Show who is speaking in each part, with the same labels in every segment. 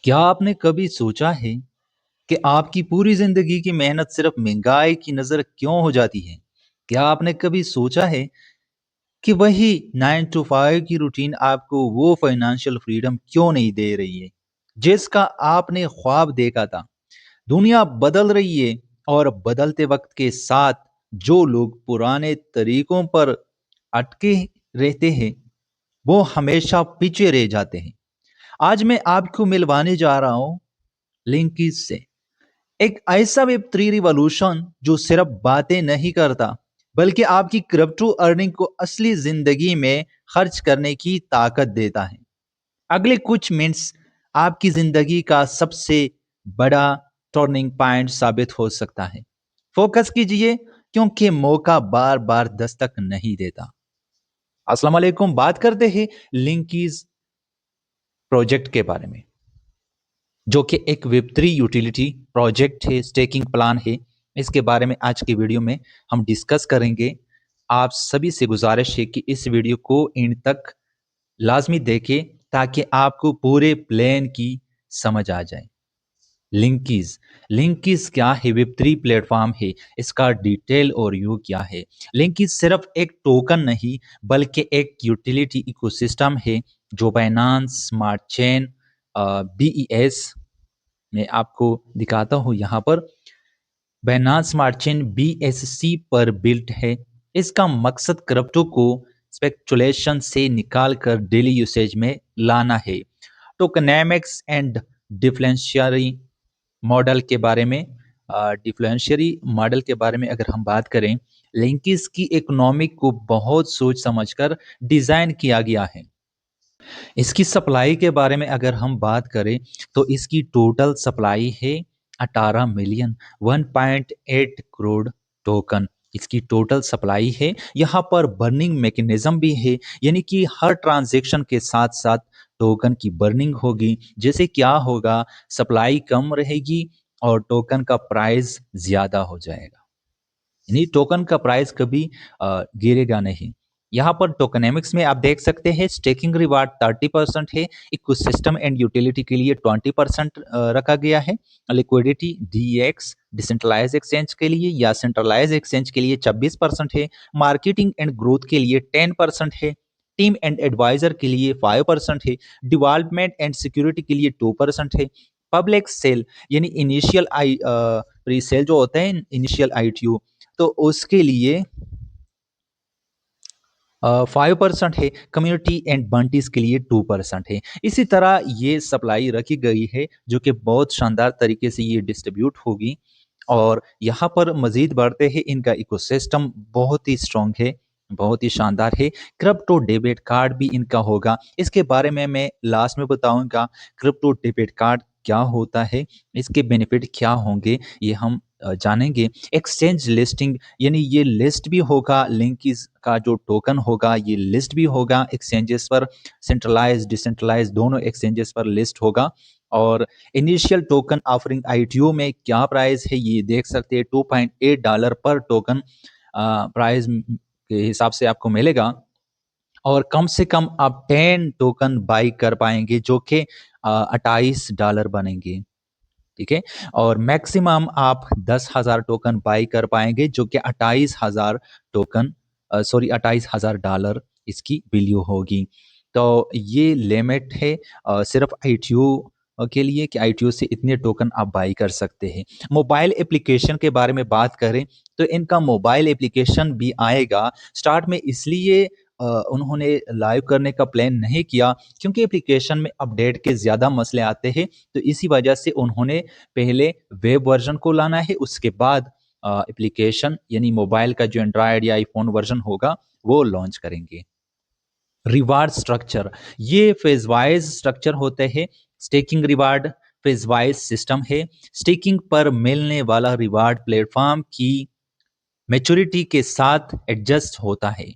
Speaker 1: क्या आपने कभी सोचा है कि आपकी पूरी जिंदगी की मेहनत सिर्फ महंगाई की नजर क्यों हो जाती है? क्या आपने कभी सोचा है कि वही 9 to 5 की रूटीन आपको वो फाइनेंशियल फ्रीडम क्यों नहीं दे रही है जिसका आपने ख्वाब देखा था? दुनिया बदल रही है और बदलते वक्त के साथ जो लोग पुराने तरीकों पर अटके रहते हैं वो हमेशा पीछे रह जाते हैं। आज मैं आपको मिलवाने जा रहा हूं लिंकीज से, एक ऐसा वेब 3 रिवॉल्यूशन जो सिर्फ बातें नहीं करता बल्कि आपकी क्रिप्टो अर्निंग को असली जिंदगी में खर्च करने की ताकत देता है। अगले कुछ मिनट्स आपकी जिंदगी का सबसे बड़ा टर्निंग पॉइंट साबित हो सकता है। फोकस कीजिए क्योंकि मौका बार बार दस्तक नहीं देता। अस्सलाम वालेकुम। बात करते हैं लिंकीज प्रोजेक्ट के बारे में, जो कि एक वेब 3 यूटिलिटी प्रोजेक्ट है, स्टेकिंग प्लान है। इसके बारे में आज की वीडियो में हम डिस्कस करेंगे। आप सभी से गुजारिश है कि इस वीडियो को एंड तक लाजमी देखें ताकि आपको पूरे प्लान की समझ आ जाए। लिंकीज लिंकीज क्या है? वेब 3 प्लेटफॉर्म है। इसका डिटेल और यू क्या है? लिंकीज सिर्फ एक टोकन नहीं बल्कि एक यूटिलिटी इकोसिस्टम है जो बाइनांस स्मार्ट चेन बीईएस मैं आपको दिखाता हूँ यहाँ पर। बाइनांस स्मार्ट चेन बीएससी पर बिल्ट है। इसका मकसद क्रिप्टो को स्पेकुलेशन से निकाल कर डेली यूसेज में लाना है। टोकनेमिक्स एंड डिफरेंशियरी मॉडल के बारे में डिफरेंशियरी मॉडल के बारे में अगर हम बात करें, लिंकिस की इकोनॉमिक को बहुत सोच समझकर डिजाइन किया गया है। इसकी सप्लाई के बारे में अगर हम बात करें तो इसकी टोटल सप्लाई है 18 मिलियन 1.8 करोड़ टोकन। इसकी टोटल सप्लाई है। यहाँ पर बर्निंग मैकेनिज्म भी है, यानी कि हर ट्रांजैक्शन के साथ साथ टोकन की बर्निंग होगी। जैसे क्या होगा, सप्लाई कम रहेगी और टोकन का प्राइस ज्यादा हो जाएगा, यानी टोकन का प्राइस कभी गिरेगा नहीं। यहाँ पर टोकनेमिक्स में आप देख सकते हैं स्टेकिंग रिवार्ड 30% है। इकोसिस्टम एंड यूटिलिटी के लिए 20% रखा गया है। लिक्विडिटी डीएक्स डिसेंट्रलाइज एक्सचेंज के लिए या सेंट्रलाइज एक्सचेंज के लिए 26% है। मार्केटिंग एंड ग्रोथ के लिए 10% है। टीम एंड एडवाइजर के लिए 5% है। डेवलपमेंट एंड सिक्योरिटी के लिए 2% है। पब्लिक सेल यानी इनिशियल आई प्री सेल जो होते हैं, इनिशियल आईटीयू, तो उसके लिए 5% है। कम्युनिटी एंड बंटीज के लिए 2% है। इसी तरह ये सप्लाई रखी गई है जो कि बहुत शानदार तरीके से ये डिस्ट्रीब्यूट होगी। और यहाँ पर मजीद बढ़ते हैं, इनका इकोसिस्टम बहुत ही स्ट्रांग है, बहुत ही शानदार है। क्रिप्टो डेबिट कार्ड भी इनका होगा। इसके बारे में मैं लास्ट में बताऊंगा क्रिप्टो डेबिट कार्ड क्या होता है, इसके बेनिफिट क्या होंगे, ये हम जानेंगे। एक्सचेंज लिस्टिंग यानी ये लिस्ट भी होगा, लिंकिस का जो टोकन होगा ये लिस्ट भी होगा एक्सचेंजेस पर। सेंट्रलाइज डिसेंट्रलाइज दोनों एक्सचेंजेस पर लिस्ट होगा। और इनिशियल टोकन ऑफरिंग आईटीओ में क्या प्राइस है ये देख सकते हैं, $2.8 पर टोकन प्राइस के हिसाब से आपको मिलेगा। और कम से कम आप 10 टोकन बाई कर पाएंगे जो कि $28 बनेंगे। ठीक है। और मैक्सिमम आप 10,000 टोकन बाई कर पाएंगे जो कि 28,000 टोकन, सॉरी $28,000 इसकी वैल्यू होगी। तो ये लिमिट है सिर्फ आईटीओ के लिए कि आईटीओ से इतने टोकन आप बाई कर सकते हैं। मोबाइल एप्लीकेशन के बारे में बात करें तो इनका मोबाइल एप्लीकेशन भी आएगा। स्टार्ट में इसलिए उन्होंने लाइव करने का प्लान नहीं किया क्योंकि एप्लीकेशन में अपडेट के ज़्यादा मसले आते हैं, तो इसी वजह से उन्होंने पहले वेब वर्जन को लाना है, उसके बाद एप्लीकेशन यानी मोबाइल का जो एंड्रॉयड या आईफोन वर्जन होगा वो लॉन्च करेंगे। रिवार्ड स्ट्रक्चर, ये फेज वाइज स्ट्रक्चर होते हैं। Staking reward phase wise system है। स्टेकिंग पर मिलने वाला रिवार्ड प्लेटफॉर्म की मैच्योरिटी के साथ एडजस्ट होता है।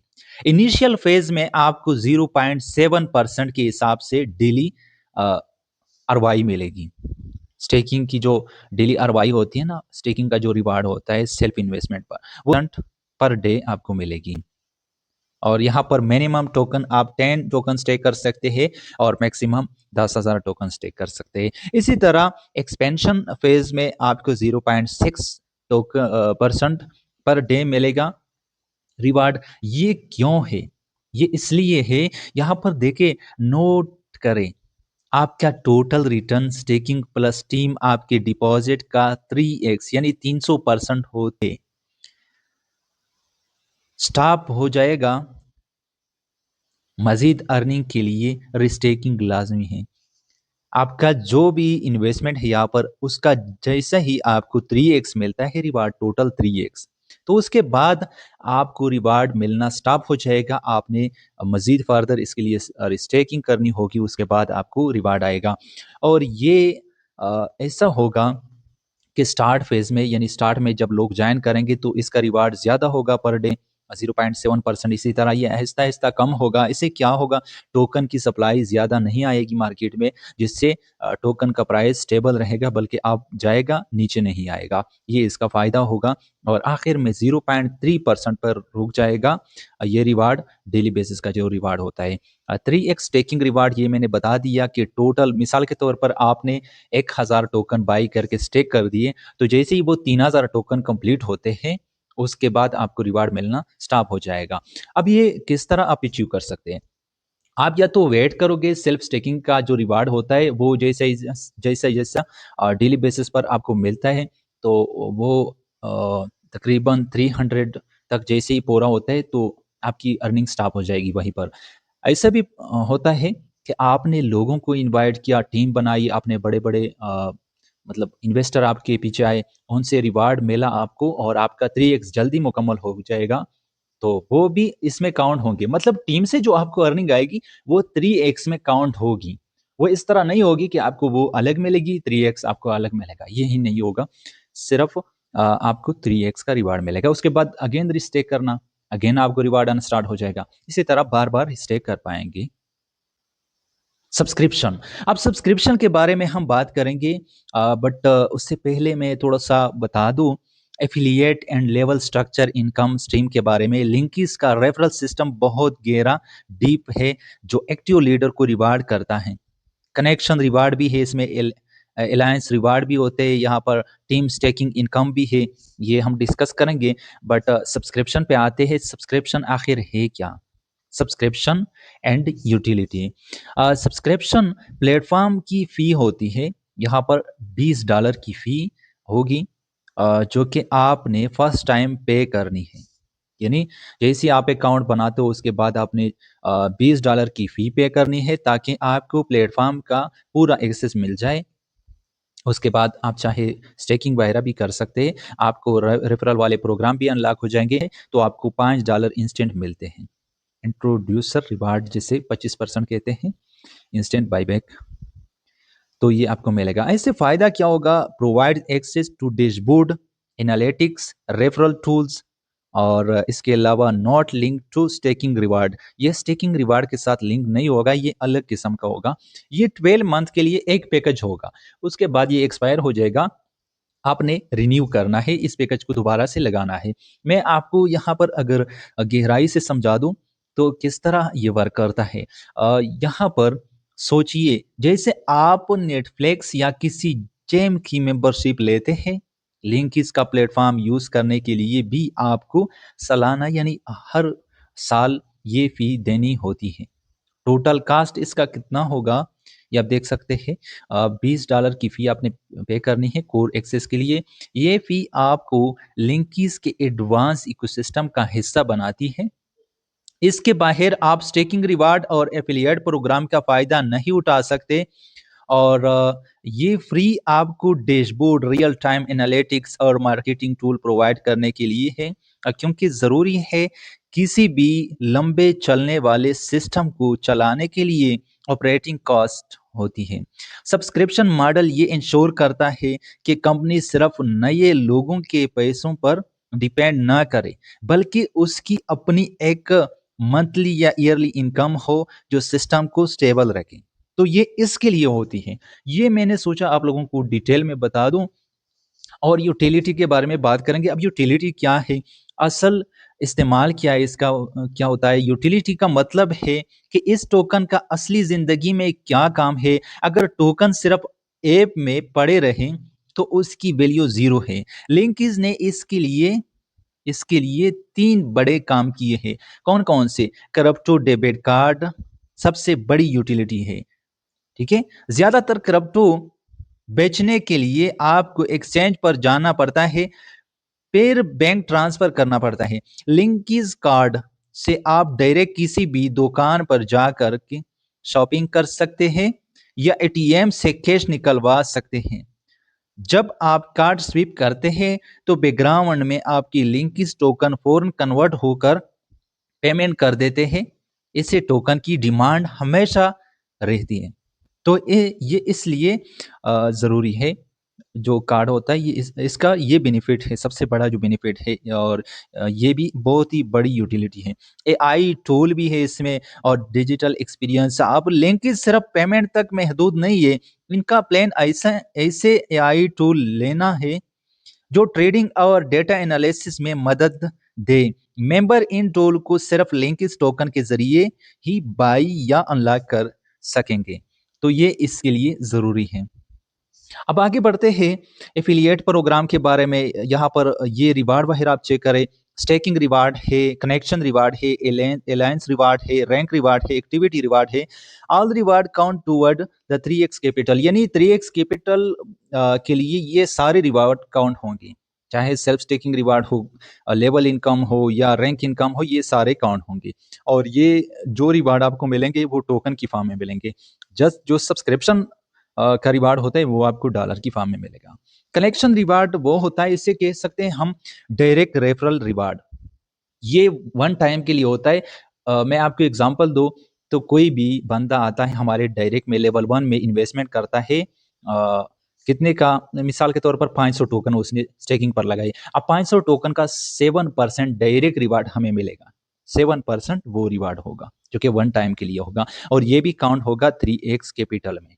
Speaker 1: इनिशियल फेज में आपको 0.7% के हिसाब से डेली आरवाई मिलेगी। स्टेकिंग की जो डेली आरवाई होती है ना, स्टेकिंग का जो रिवार्ड होता है सेल्फ इन्वेस्टमेंट पर, वो पर डे आपको मिलेगी। और यहाँ पर मिनिमम टोकन आप 10 टोकन स्टेक कर सकते हैं और मैक्सिमम 10,000 टोकन स्टेक कर सकते हैं। इसी तरह एक्सपेंशन फेज में आपको 0.6 परसेंट पर डे मिलेगा रिवार्ड। ये क्यों है? ये इसलिए है, यहाँ पर देखे, नोट करें, आपका total return staking plus team आपके डिपॉजिट का 3x यानी 300% होते स्टॉप हो जाएगा। मजीद अर्निंग के लिए रिस्टेकिंग लाजमी है। आपका जो भी इन्वेस्टमेंट है यहाँ पर, उसका जैसा ही आपको 3x मिलता है रिवार्ड, टोटल 3x, तो उसके बाद आपको रिवार्ड मिलना स्टॉप हो जाएगा। आपने मजीद फर्दर इसके लिए रिस्टेकिंग करनी होगी, उसके बाद आपको रिवार्ड आएगा। और ये ऐसा होगा कि स्टार्ट फेज में, यानी स्टार्ट में जब लोग ज्वाइन करेंगे तो इसका रिवार्ड ज़्यादा होगा पर डे 0.7%। इसी तरह ये आहिस्ता आहिस्ता कम होगा। इससे क्या होगा, टोकन की सप्लाई ज़्यादा नहीं आएगी मार्केट में, जिससे टोकन का प्राइस स्टेबल रहेगा, बल्कि आप जाएगा नीचे नहीं आएगा। ये इसका फ़ायदा होगा। और आखिर में 0.3% पर रुक जाएगा ये रिवार्ड, डेली बेसिस का जो रिवार्ड होता है। 3x टेकिंग रिवार्ड, ये मैंने बता दिया कि टोटल मिसाल के तौर पर आपने 1000 टोकन बाई करके स्टेक कर दिए, तो जैसे ही वो 3000 टोकन कंप्लीट होते हैं, उसके बाद आपको रिवार्ड मिलना स्टॉप हो जाएगा। अब ये किस तरह आप अचीव कर सकते हैं? आप या तो वेट करोगे, सेल्फ स्टेकिंग का जो रिवार्ड होता है वो जैसे जैसा जैसा डेली बेसिस पर आपको मिलता है, तो वो तकरीबन 300 तक जैसे ही पूरा होता है तो आपकी अर्निंग स्टॉप हो जाएगी वहीं पर। ऐसा भी होता है कि आपने लोगों को इनवाइट किया, टीम बनाई, आपने बड़े-बड़े मतलब इन्वेस्टर आपके पीछे आए, उनसे रिवार्ड मिला आपको और आपका 3x जल्दी मुकम्मल हो जाएगा, तो वो भी इसमें काउंट होंगे। मतलब टीम से जो आपको अर्निंग आएगी, वो 3x में काउंट होगी। वो इस तरह नहीं होगी कि आपको वो अलग मिलेगी, 3x आपको अलग मिलेगा, ये ही नहीं होगा। सिर्फ़ आपको 3x का रिवार्ड मिलेगा। उसके बाद अगेन रीस्टेक करना, अगेन आपको रिवार्ड आना स्टार्ट हो जाएगा। इसी तरह बार-बार स्टेक कर पाएँगे। सब्सक्रिप्शन, अब सब्सक्रिप्शन के बारे में हम बात करेंगे, बट उससे पहले मैं थोड़ा-सा बता दूँ affiliate and level structure income stream के बारे में। लिंकिस का रेफरल सिस्टम बहुत गहरा, डीप है, जो एक्टिव लीडर को रिवार्ड करता है। कनेक्शन रिवार्ड भी है इसमें, अलायंस रिवार्ड भी होते हैं, यहाँ पर टीम स्टेकिंग इनकम भी है, ये हम डिस्कस करेंगे। बट सब्सक्रिप्शन पे आते हैं। सब्सक्रिप्शन आखिर है क्या? Subscription and utility. Subscription platform की फ़ी होती है, यहाँ पर $20 की फ़ी होगी, जो कि आपने फर्स्ट टाइम पे करनी है। यानी जैसे ही आप अकाउंट बनाते हो, उसके बाद आपने $20 की फ़ी पे करनी है, ताकि आपको प्लेटफॉर्म का पूरा एक्सेस मिल जाए। उसके बाद आप चाहे स्टेकिंग वगैरह भी कर सकते हैं। आपको रेफरल वाले प्रोग्राम भी अनलॉक हो जाएंगे, तो आपको $5 इंस्टेंट मिलते हैं। इंट्रोड्यूसर रिवार्ड, जिसे 25% कहते हैं, इंस्टेंट बायबैक, तो ये आपको मिलेगा। इससे फ़ायदा क्या होगा? Provide access to dashboard, analytics, referral tools, और इसके अलावा not link to staking reward. ये स्टेकिंग रिवार्ड के साथ लिंक नहीं होगा, ये अलग किस्म का होगा। ये 12 मंथ के लिए एक पैकेज होगा, उसके बाद ये एक्सपायर हो जाएगा। आपने रिन्यू करना है, इस पैकेज को दोबारा से लगाना है। मैं आपको यहाँ पर अगर गहराई से समझा दूँ, तो किस तरह ये वर्क करता है। यहाँ पर सोचिए, जैसे आप नेटफ्लिक्स या किसी जेम की मेंबरशिप लेते हैं, लिंक इसका प्लेटफ़ॉर्म यूज़ करने के लिए भी आपको सालाना यानी हर साल ये फ़ी देनी होती है। टोटल कास्ट इसका कितना होगा, ये आप देख सकते हैं। $20 की फ़ी आपने पे करनी है कोर एक्सेस के लिए। ये फ़ी आपको लिंकिस के एडवांस इकोसिस्टम का हिस्सा बनाती है। इसके बाहर आप स्टेकिंग रिवार्ड और एफिलिएट प्रोग्राम का फ़ायदा नहीं उठा सकते। और ये फ्री आपको डैशबोर्ड, रियल टाइम एनालिटिक्स और मार्केटिंग टूल प्रोवाइड करने के लिए है, क्योंकि ज़रूरी है किसी भी लंबे चलने वाले सिस्टम को चलाने के लिए ऑपरेटिंग कॉस्ट होती है। सब्सक्रिप्शन मॉडल ये इंश्योर करता है कि कंपनी सिर्फ नए लोगों के पैसों पर डिपेंड ना करे, बल्कि उसकी अपनी एक मंथली या ईयरली इनकम हो जो सिस्टम को स्टेबल रखे। तो ये इसके लिए होती है। ये मैंने सोचा आप लोगों को डिटेल में बता दूं। और यूटिलिटी के बारे में बात करेंगे। अब यूटिलिटी क्या है? असल इस्तेमाल किया है इसका क्या होता है? यूटिलिटी का मतलब है कि इस टोकन का असली ज़िंदगी में क्या काम है? अगर टोकन सिर्फ़ ऐप में पड़े रहें, तो उसकी वैल्यू ज़ीरो है। लिंकीज़ ने इसके लिए 3 बड़े काम किए हैं। कौन-कौन से? क्रिप्टो डेबिट कार्ड सबसे बड़ी यूटिलिटी है, ठीक है? ज़्यादातर क्रिप्टो बेचने के लिए आपको एक्सचेंज पर जाना पड़ता है, फिर बैंक ट्रांसफ़र करना पड़ता है। लिंकीज़ कार्ड से आप डायरेक्ट किसी भी दुकान पर जाकर के शॉपिंग कर सकते हैं या एटीएम से कैश निकलवा सकते हैं। जब आप कार्ड स्वीप करते हैं, तो बैकग्राउंड में आपकी लिंकिस टोकन फ़ौरन कन्वर्ट होकर पेमेंट कर देते हैं। इससे टोकन की डिमांड हमेशा रहती है। तो ये इसलिए ज़रूरी है, जो कार्ड होता है ये इसका ये बेनिफिट है, सबसे बड़ा जो बेनिफिट है और ये भी बहुत ही बड़ी यूटिलिटी है। एआई टूल भी है इसमें और डिजिटल एक्सपीरियंस। अब लिंकेज सिर्फ पेमेंट तक महदूद नहीं है, इनका प्लान ऐसा ऐसे एआई टूल लेना है जो ट्रेडिंग और डेटा एनालिसिस में मदद दे। मेंबर इन टूल को सिर्फ लिंकेज टोकन के जरिए ही बाई या अनलॉक कर सकेंगे, तो ये इसके लिए ज़रूरी है। अब आगे बढ़ते हैं एफिलिएट प्रोग्राम के बारे में। यहाँ पर ये रिवार्ड वगैरह आप चेक करें। स्टेकिंग रिवार्ड है, कनेक्शन रिवार्ड है, अलायंस रिवार्ड है, रैंक रिवार्ड है, एक्टिविटी रिवार्ड है। All reward count toward the 3x capital, यानी 3x कैपिटल के लिए ये सारे रिवार्ड काउंट होंगे, चाहे सेल्फ स्टेकिंग रिवार्ड हो, लेवल इनकम हो या रैंक इनकम हो, ये सारे काउंट होंगे। और ये जो रिवार्ड आपको मिलेंगे वो टोकन की फॉर्म में मिलेंगे। जस्ट जो सब्सक्रिप्शन का रिवार्ड होता है वो आपको डॉलर की फॉर्म में मिलेगा। कलेक्शन रिवार्ड वो होता है, इसे कह सकते हैं हम डायरेक्ट रेफरल रिवार्ड। ये वन टाइम के लिए होता है। मैं आपको एग्जांपल दूँ तो कोई भी बंदा आता है हमारे डायरेक्ट में, लेवल 1 में इन्वेस्टमेंट करता है, कितने का, मिसाल के तौर पर 500 टोकन उसने स्टेकिंग पर लगाई। अब 500 टोकन का 7% डायरेक्ट रिवार्ड हमें मिलेगा। 7% वो रिवार्ड होगा जो कि वन टाइम के लिए होगा और ये भी काउंट होगा 3x कैपिटल में।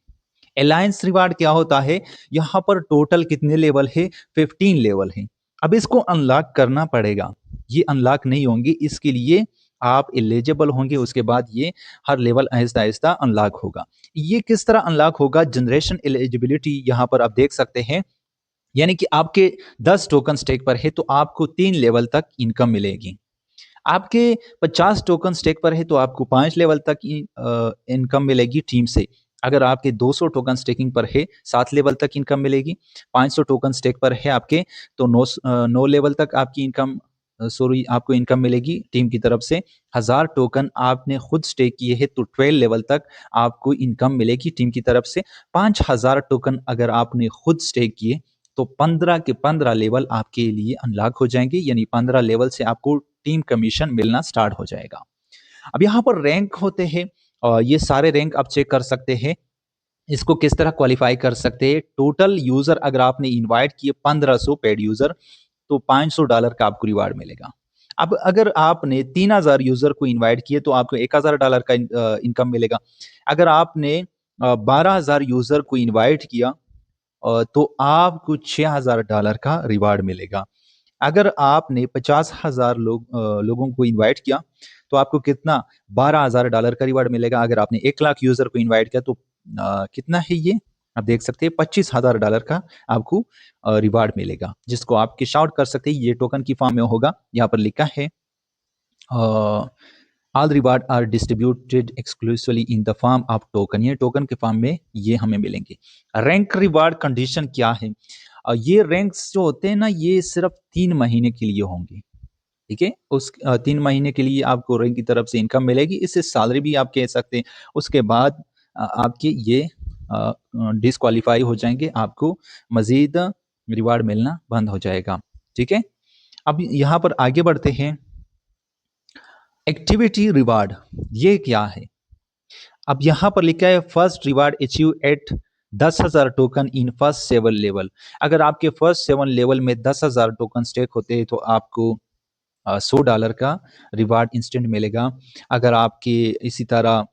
Speaker 1: अलायंस रिवार्ड क्या होता है? यहाँ पर टोटल कितने लेवल है? 15 लेवल है। अब इसको अनलॉक करना पड़ेगा, ये अनलॉक नहीं होंगे, इसके लिए आप एलिजिबल होंगे, उसके बाद ये हर लेवल आहिस्ता आहिस्ता अनलॉक होगा। ये किस तरह अनलॉक होगा? जनरेशन एलिजिबिलिटी यहाँ पर आप देख सकते हैं, यानी कि आपके 10 टोकन स्टेक पर है तो आपको 3 लेवल तक इनकम मिलेगी। आपके 50 टोकन स्टेक पर है तो आपको 5 लेवल तक इनकम मिलेगी टीम से। अगर आपके 200 टोकन स्टेकिंग पर है, 7 लेवल तक इनकम मिलेगी। 500 टोकन स्टेक पर है आपके, तो 9 लेवल तक आपकी इनकम, सॉरी, आपको इनकम मिलेगी टीम की तरफ से। 1000 टोकन आपने खुद स्टेक किए हैं तो 12 लेवल तक आपको इनकम मिलेगी टीम की तरफ से। 5000 टोकन अगर आपने खुद स्टेक किए तो 15 के 15 लेवल आपके लिए अनलॉक हो जाएंगे, यानी 15 लेवल से आपको टीम कमीशन मिलना स्टार्ट हो जाएगा। अब यहाँ पर रैंक होते हैं और ये सारे रैंक आप चेक कर सकते हैं। इसको किस तरह क्वालिफाई कर सकते हैं? टोटल यूजर अगर आपने इनवाइट किए 1500 पेड यूजर, तो $500 का आपको रिवार्ड मिलेगा। अब अगर आपने 3000 यूजर को इनवाइट किए तो आपको $1000 का इनकम मिलेगा। अगर आपने 12000 यूजर को इनवाइट किया तो आपको $6000 का रिवार्ड मिलेगा। अगर आपने 50,000 लोगों को इनवाइट किया तो आपको कितना, $12,000 का रिवार्ड मिलेगा। अगर आपने 1 लाख यूजर को इनवाइट किया तो कितना है ये, आप देख सकते हैं $25,000 का आपको रिवार्ड मिलेगा, जिसको आप कैश आउट कर सकते हैं। ये टोकन की फॉर्म में होगा। यहाँ पर लिखा है all reward are distributed exclusively in the form of token, ये टोकन के फॉर्म में ये हमें मिलेंगे। रैंक रिवार्ड कंडीशन क्या है? ये रैंक्स जो होते हैं ना, ये सिर्फ 3 महीने के लिए होंगे, ठीक है। उस 3 महीने के लिए आपको रैंक की तरफ से इनकम मिलेगी, इससे सैलरी भी आप कह सकते हैं। उसके बाद आपके ये डिसक्वालीफाई हो जाएंगे, आपको मजीद रिवार्ड मिलना बंद हो जाएगा, ठीक है। अब यहाँ पर आगे बढ़ते हैं। एक्टिविटी रिवार्ड ये क्या है? अब यहाँ पर लिखा है first reward achieve at 10,000 token in first 7 level. अगर आपके फर्स्ट 7 लेवल में 10,000 टोकन स्टेक होते हैं तो आपको $100 का रिवार्ड इंस्टेंट मिलेगा। अगर आपके इसी तरह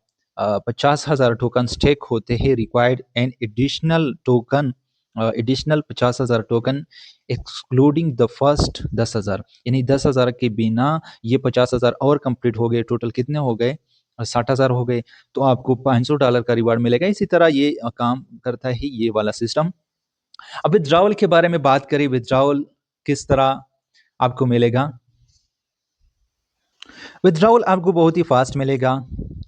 Speaker 1: 50,000 टोकन स्टेक होते हैं, required an additional token, additional 50,000 token excluding the first 10,000, यानी 10,000 के बिना ये 50,000 और कंप्लीट हो गए, टोटल कितने हो गए? 60,000 हो गए, तो आपको $500 का रिवार्ड मिलेगा। इसी तरह ये काम करता है ये वाला सिस्टम। अब विथड्रॉवल के बारे में बात करें, विथड्रॉवल किस तरह आपको मिलेगा? विथड्रॉवल आपको बहुत ही फास्ट मिलेगा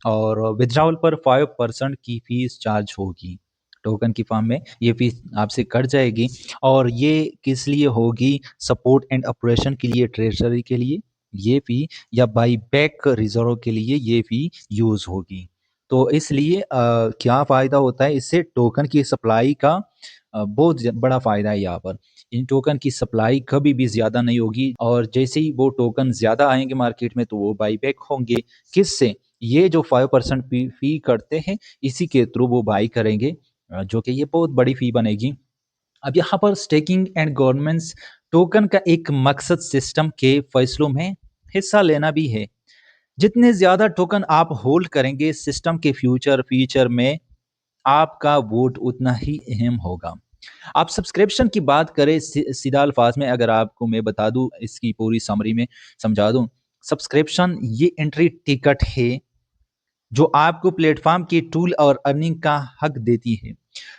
Speaker 1: और विथड्रॉवल पर 5% की फीस चार्ज होगी। टोकन की फॉर्म में ये फीस आपसे कट जाएगी और ये किस लिए होगी? सपोर्ट एंड ऑपरेशन के लिए, ट्रेजरी के लिए ये फी, या बाई बैक रिजर्व के लिए ये फी यूज़ होगी। तो इसलिए क्या फ़ायदा होता है इससे? टोकन की सप्लाई का बहुत बड़ा फ़ायदा है यहाँ पर। इन टोकन की सप्लाई कभी भी ज़्यादा नहीं होगी और जैसे ही वो टोकन ज़्यादा आएँगे मार्केट में तो वो बाई बैक होंगे। किससे? ये जो 5% फ़ी कटते हैं इसी के थ्रू वो बाई करेंगे, जो कि ये बहुत बड़ी फ़ी बनेगी। अब यहाँ पर स्टेकिंग एंड गवर्नेंस, टोकन का एक मकसद सिस्टम के फैसलों में हिस्सा लेना भी है। जितने ज़्यादा टोकन आप होल्ड करेंगे सिस्टम के फीचर में आपका वोट उतना ही अहम होगा। आप सब्सक्रिप्शन की बात करें, सीधा अल्फाज में अगर आपको मैं बता दूं, इसकी पूरी समरी में समझा दूं, सब्सक्रिप्शन ये एंट्री टिकट है जो आपको प्लेटफॉर्म के टूल और अर्निंग का हक देती है।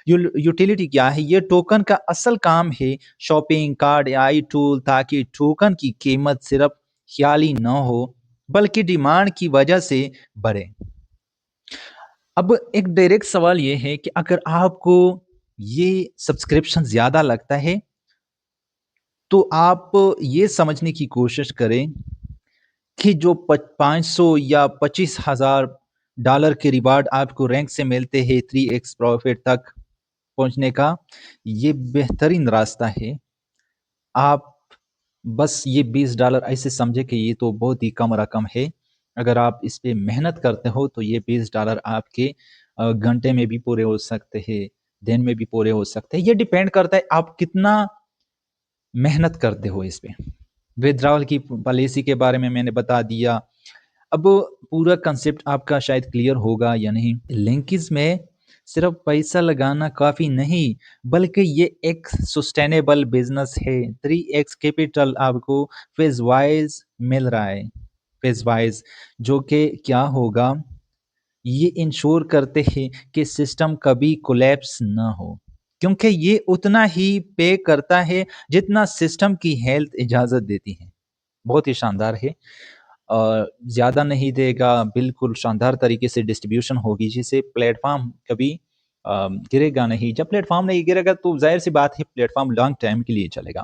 Speaker 1: यूटिलिटी क्या है? ये टोकन का असल काम है, शॉपिंग कार्ड या आई टूल, ताकि टोकन की कीमत सिर्फ ख्याली न हो बल्कि डिमांड की वजह से बढ़े। अब एक डायरेक्ट सवाल ये है कि अगर आपको ये सब्सक्रिप्शन ज़्यादा लगता है, तो आप ये समझने की कोशिश करें कि जो 500 या $25,000 के रिवार्ड आपको रैंक से मिलते हैं 3x प्रॉफिट तक पहुंचने का, ये बेहतरीन रास्ता है। आप बस ये $20 ऐसे समझे कि ये तो बहुत ही कम रकम है। अगर आप इस पे मेहनत करते हो तो ये $20 आपके घंटे में भी पूरे हो सकते हैं, दिन में भी पूरे हो सकते हैं। ये डिपेंड करता है आप कितना मेहनत करते हो इस पे। विथड्रॉवल की पॉलिसी के बारे में मैंने बता दिया। अब पूरा कंसेप्ट आपका शायद क्लियर होगा या नहीं। लिंकिज में सिर्फ पैसा लगाना काफ़ी नहीं, बल्कि ये एक सस्टेनेबल बिजनेस है। 3x कैपिटल आपको फेज वाइज मिल रहा है। फेज वाइज जो कि क्या होगा, ये इंश्योर करते हैं कि सिस्टम कभी कोलैप्स ना हो, क्योंकि ये उतना ही पे करता है जितना सिस्टम की हेल्थ इजाज़त देती है। बहुत ही शानदार है। ज़्यादा नहीं देगा, बिल्कुल शानदार तरीके से डिस्ट्रीब्यूशन होगी जिससे प्लेटफ़ॉर्म कभी गिरेगा नहीं। जब प्लेटफ़ॉर्म नहीं गिरेगा तो ज़ाहिर-सी बात है प्लेटफ़ॉर्म लॉन्ग टाइम के लिए चलेगा।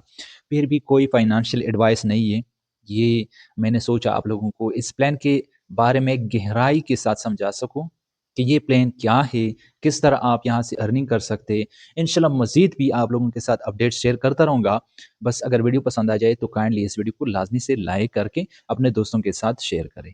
Speaker 1: फिर भी कोई फाइनेंशियल एडवाइस नहीं है। ये मैंने सोचा आप लोगों को इस प्लान के बारे में गहराई के साथ समझा सकूँ कि ये प्लान क्या है, किस तरह आप यहाँ से अर्निंग कर सकते हैं। इंशाल्लाह मज़ीद भी आप लोगों के साथ अपडेट्स शेयर करता रहूँगा। बस अगर वीडियो पसंद आ जाए तो काइंडली इस वीडियो को लाज़मी से लाइक करके अपने दोस्तों के साथ शेयर करें।